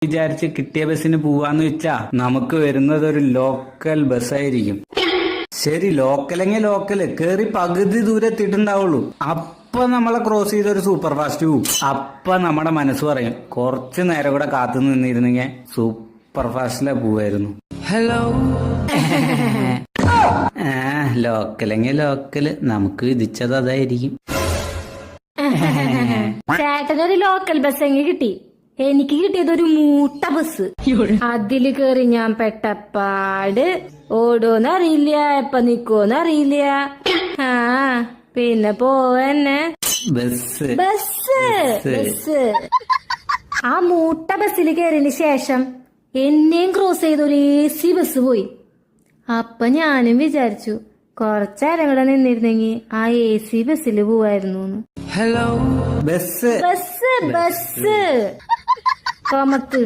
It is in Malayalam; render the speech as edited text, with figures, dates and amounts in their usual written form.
വിചാരിച്ച് കിട്ടിയ ബസ്സിന് പോവാന്ന് വെച്ചാ നമുക്ക് വരുന്നത് ഒരു ലോക്കൽ ബസ്സായിരിക്കും. ശരി, ലോക്കലെങ്കിൽ ലോക്കല് കേറി പകുതി ദൂരെ എത്തിയിട്ടുണ്ടാവുള്ളൂ. അപ്പൊ നമ്മളെ ക്രോസ് ചെയ്ത ഒരു സൂപ്പർ ഫാസ്റ്റ് പോവും. അപ്പൊ നമ്മുടെ മനസ്സ് പറയും കുറച്ചു നേരം കൂടെ കാത്തു നിന്നിരുന്നെങ്കിൽ സൂപ്പർ ഫാസ്റ്റിലെ പോവായിരുന്നു. ഹലോ ലോക്കലെങ്കിൽ ലോക്കല് നമുക്ക് വിധിച്ചത് അതായിരിക്കും. ചേട്ടനൊരു ലോക്കൽ ബസ് എങ്കിൽ കിട്ടി. എനിക്ക് കിട്ടിയത് ഒരു മൂട്ട ബസ്. അതില് കേറി ഞാൻ പെട്ടപ്പാട് ഓടോന്നറിയില്ല, എപ്പ നിക്കോന്നറിയില്ല. ആ പിന്നെ പോവന്നെ ബസ് ബസ് ബസ്. ആ മൂട്ട ബസ്സിൽ കയറിയതിന് ശേഷം എന്നെയും ക്രോസ് ചെയ്ത ഒരു AC ബസ് പോയി. അപ്പൊ ഞാനും വിചാരിച്ചു കുറച്ചേരം കൂടെ നിന്നിരുന്നെങ്കിൽ ആ AC ബസ്സിൽ പോവായിരുന്നു. Hello bus bus bus കൊമത്ത്